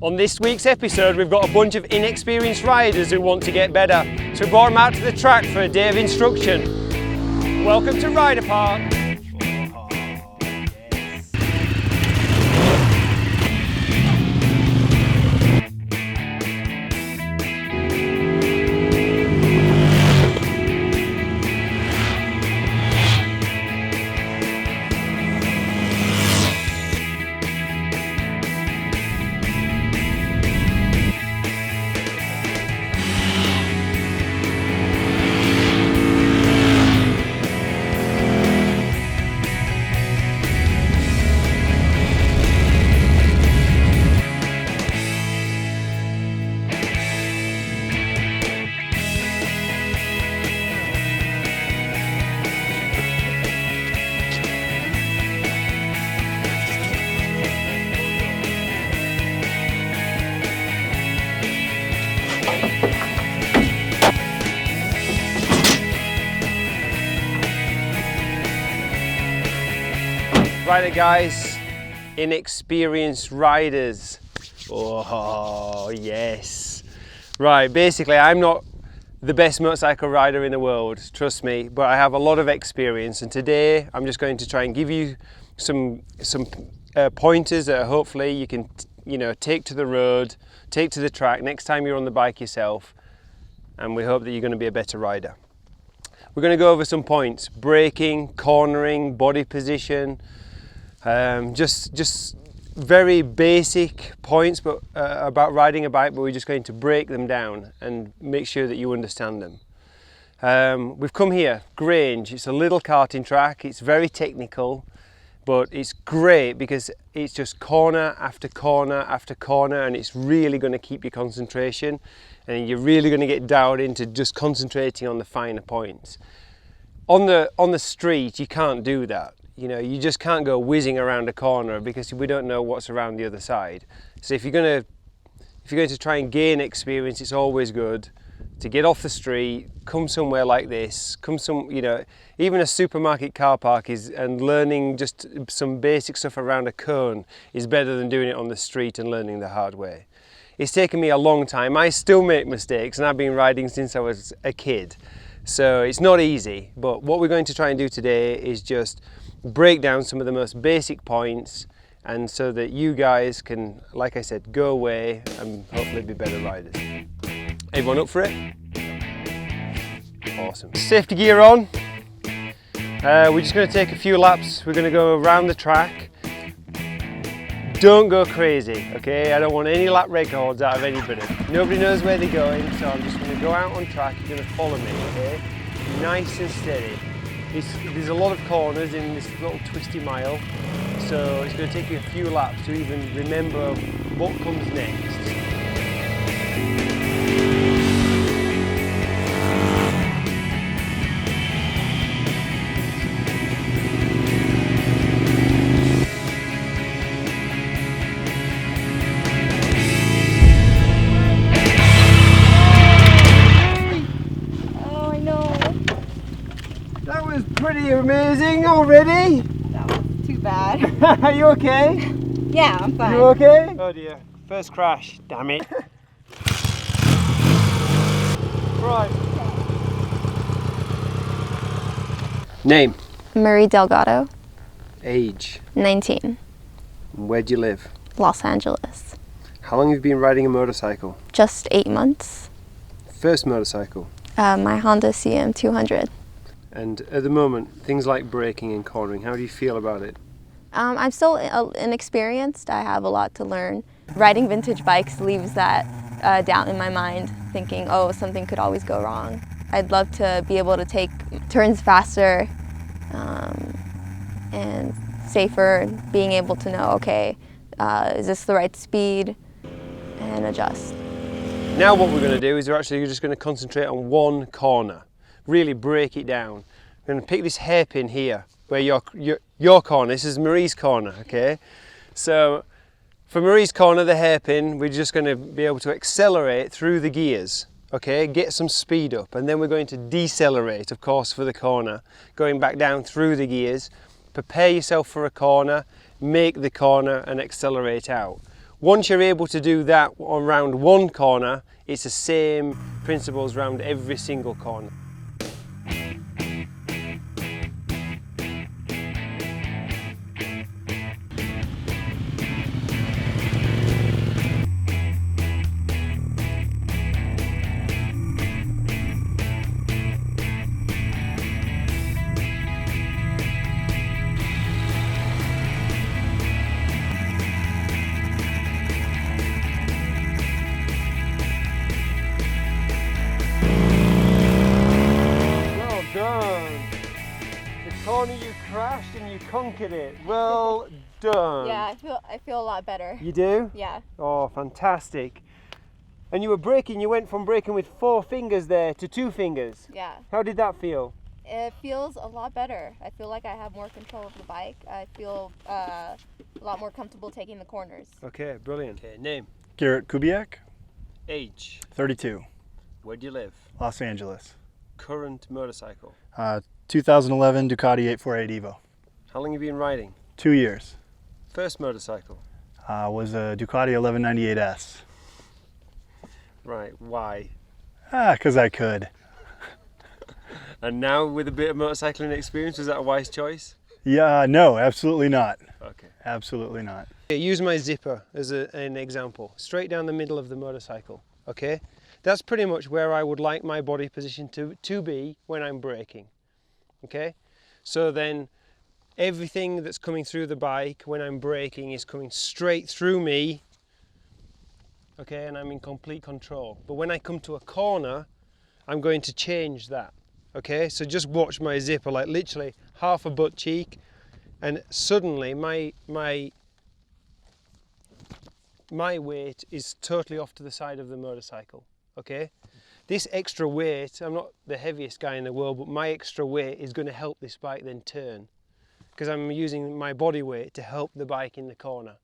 On this week's episode, we've got a bunch of inexperienced riders who want to get better. So we brought them out to the track for a day of instruction. Welcome to RideApart. Right guys, inexperienced riders. Oh yes. Right, basically I'm not the best motorcycle rider in the world, trust me, but I have a lot of experience, and today I'm just going to try and give you some pointers that hopefully you can take to the road, take to the track next time you're on the bike yourself, and we hope that you're going to be a better rider. We're going to go over some points: braking, cornering, body position. Just very basic points but about riding a bike, but we're just going to break them down and make sure that you understand them. We've come here, Grange. It's a little karting track. It's very technical, but it's great because it's just corner after corner after corner, and it's really going to keep your concentration, and you're really going to get dialed into just concentrating on the finer points. On the street, you can't do that. You just can't go whizzing around a corner because we don't know what's around the other side. So if you're going to try and gain experience, it's always good to get off the street, come somewhere like this, even a supermarket car park and learning just some basic stuff around a cone is better than doing it on the street and learning the hard way. It's taken me a long time. I still make mistakes, and I've been riding since I was a kid. So it's not easy, but what we're going to try and do today is just break down some of the most basic points, and so that you guys can, like I said, go away and hopefully be better riders. Everyone up for it? Awesome. Safety gear on. We're just going to take a few laps. We're going to go around the track. Don't go crazy, okay? I don't want any lap records out of anybody. Nobody knows where they're going, so I'm just going to go out on track. You're going to follow me, okay? Nice and steady. There's a lot of corners in this little twisty mile, so it's going to take you a few laps to even remember what comes next. Pretty amazing already. That was too bad. Are you okay? Yeah, I'm fine. You okay? Oh dear, first crash, damn it. Right. Name? Marie Delgado. Age? 19. Where do you live? Los Angeles. How long have you been riding a motorcycle? Just 8 months. First motorcycle? My Honda CM 200. And at the moment, things like braking and cornering, how do you feel about it? I'm still inexperienced. I have a lot to learn. Riding vintage bikes leaves that doubt in my mind, thinking, oh, something could always go wrong. I'd love to be able to take turns faster and safer, being able to know, okay, is this the right speed, and adjust. Now what we're going to do is we're just going to concentrate on one corner. Really break it down. We're going to pick this hairpin here, where your corner, this is Marie's corner, okay? So for Marie's corner, the hairpin, we're just going to be able to accelerate through the gears, okay? Get some speed up, and then we're going to decelerate, of course, for the corner, going back down through the gears. Prepare yourself for a corner, make the corner and accelerate out. Once you're able to do that around one corner, it's the same principles around every single corner. Corner you crashed and you conquered it. Well done. Yeah, I feel a lot better. You do? Yeah. Oh, fantastic. And you were braking, you went from braking with 4 fingers there to 2 fingers. Yeah. How did that feel? It feels a lot better. I feel like I have more control of the bike. I feel a lot more comfortable taking the corners. Okay, brilliant. Okay, name? Garrett, Kubak, Age? 32, Where do you live? Los Angeles. Current motorcycle? 2011 Ducati 848 Evo. How long have you been riding? 2 years. First motorcycle? Was a Ducati 1198S. Right, why? Because I could. And now with a bit of motorcycling experience, was that a wise choice? Yeah, no, absolutely not. Okay. Absolutely not. Use my zipper as an example, straight down the middle of the motorcycle, okay? That's pretty much where I would like my body position to be when I'm braking, okay? So then everything that's coming through the bike when I'm braking is coming straight through me, okay, and I'm in complete control. But when I come to a corner, I'm going to change that, okay? So just watch my zipper, like literally half a butt cheek, and suddenly my weight is totally off to the side of the motorcycle, okay? This extra weight, I'm not the heaviest guy in the world, but my extra weight is going to help this bike then turn, because I'm using my body weight to help the bike in the corner,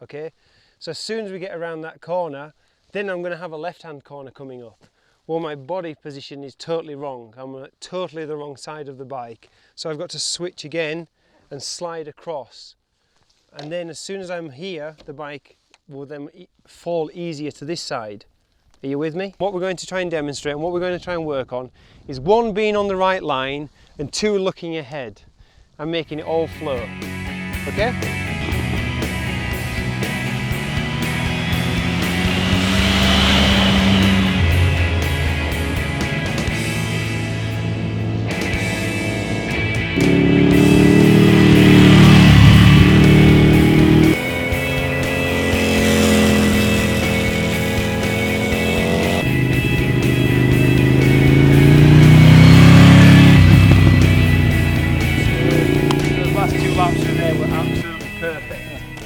okay? So as soon as we get around that corner, then I'm going to have a left-hand corner coming up. Well, my body position is totally wrong. I'm on totally the wrong side of the bike. So I've got to switch again and slide across. And then as soon as I'm here, the bike will then fall easier to this side. Are you with me? What we're going to try and demonstrate and what we're going to try and work on is 1, being on the right line, and 2, looking ahead and making it all flow. Okay?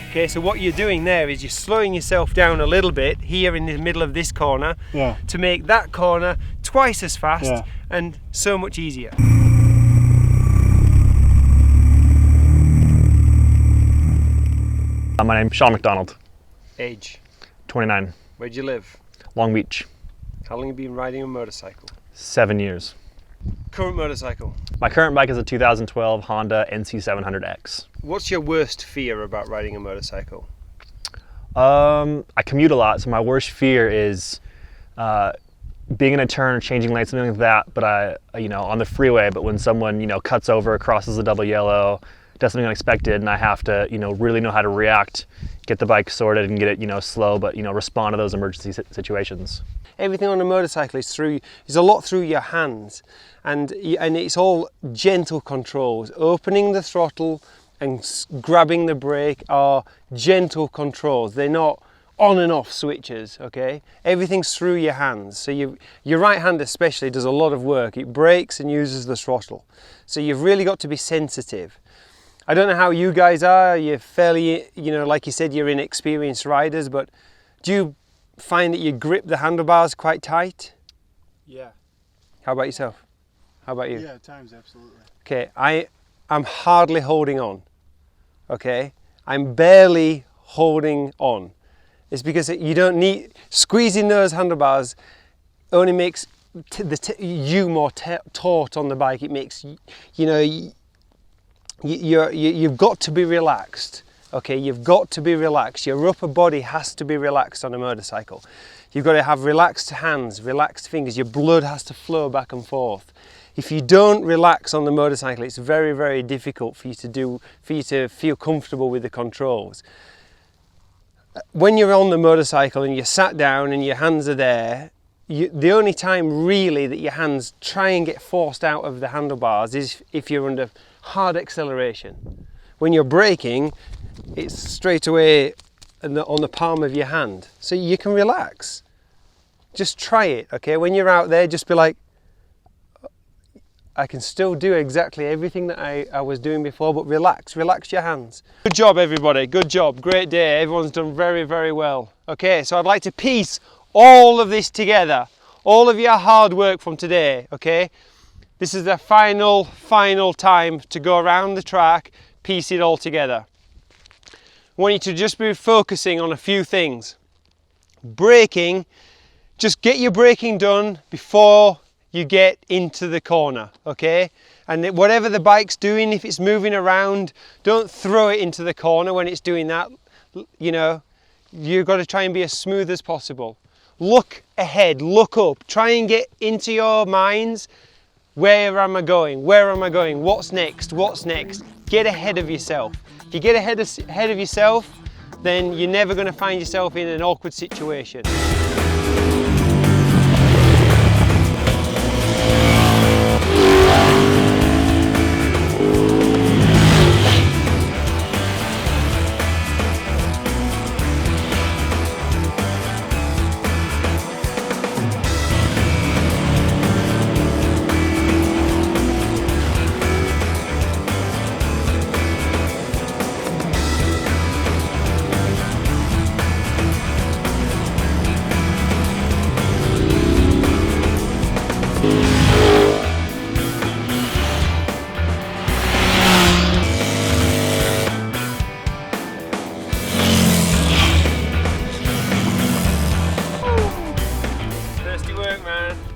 Okay, so what you're doing there is you're slowing yourself down a little bit here in the middle of this corner, Yeah. to make that corner twice as fast, Yeah. and so much easier. My name's Sean McDonald, Age? 29, Where do you live? Long Beach, How long have you been riding a motorcycle? 7 years. Current motorcycle? My current bike is a 2012 Honda NC700X. What's your worst fear about riding a motorcycle? I commute a lot, so my worst fear is being in a turn, changing lanes, something like that. But on the freeway. But when someone cuts over, crosses the double yellow, does something unexpected, and I have to really know how to react, get the bike sorted, and get it slow, but respond to those emergency situations. Everything on a motorcycle is a lot through your hands, and it's all gentle controls. Opening the throttle and grabbing the brake are gentle controls. They're not on and off switches, okay? Everything's through your hands. So your right hand especially does a lot of work. It brakes and uses the throttle. So you've really got to be sensitive. I don't know how you guys are. You're fairly, like you said, you're inexperienced riders, but do you find that you grip the handlebars quite tight? Yeah. How about yourself? How about you? Yeah, at times, absolutely. Okay, I'm hardly holding on, okay? I'm barely holding on. It's because you don't need, squeezing those handlebars only makes you more taut on the bike. It makes, you've got to be relaxed Okay, you've got to be relaxed. Your upper body has to be relaxed on a motorcycle. You've got to have relaxed hands, relaxed fingers. Your blood has to flow back and forth. If you don't relax on the motorcycle, it's very, very difficult for you to feel comfortable with the controls. When you're on the motorcycle and you're sat down and your hands are there, the only time really that your hands try and get forced out of the handlebars is if you're under hard acceleration. When you're braking, it's straight away on the palm of your hand, so you can relax. Just try it, okay? When you're out there, just be like, I can still do exactly everything that I was doing before, but relax your hands. Good job, everybody, good job, great day. Everyone's done very, very well. Okay, so I'd like to piece all of this together, all of your hard work from today, okay? This is the final time to go around the track, piece it all together. I want you to just be focusing on a few things. Braking, just get your braking done before you get into the corner, okay? And whatever the bike's doing, if it's moving around, don't throw it into the corner when it's doing that. You know, you've got to try and be as smooth as possible. Look ahead, look up, try and get into your minds, where am I going? Where am I going? What's next? What's next? Get ahead of yourself. If you get ahead of yourself, then you're never going to find yourself in an awkward situation.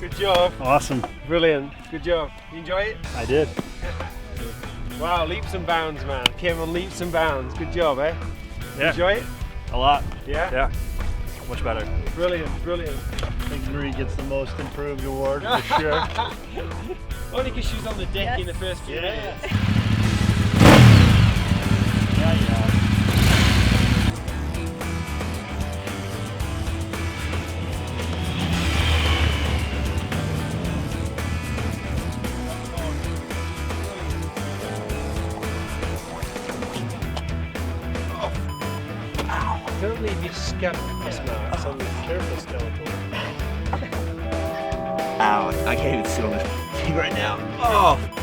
Good job. Awesome. Brilliant. Good job. You enjoy it? I did. Wow, leaps and bounds, man. Came on leaps and bounds. Good job, eh? Yeah. Enjoy it? A lot. Yeah? Yeah. Much better. Brilliant, brilliant. I think Marie gets the most improved award for sure. Only because she was on the deck in the first few minutes. Yeah. Don't leave your scab marks on the careful skeletal. Ow, I can't even sit on this thing right now. Oh!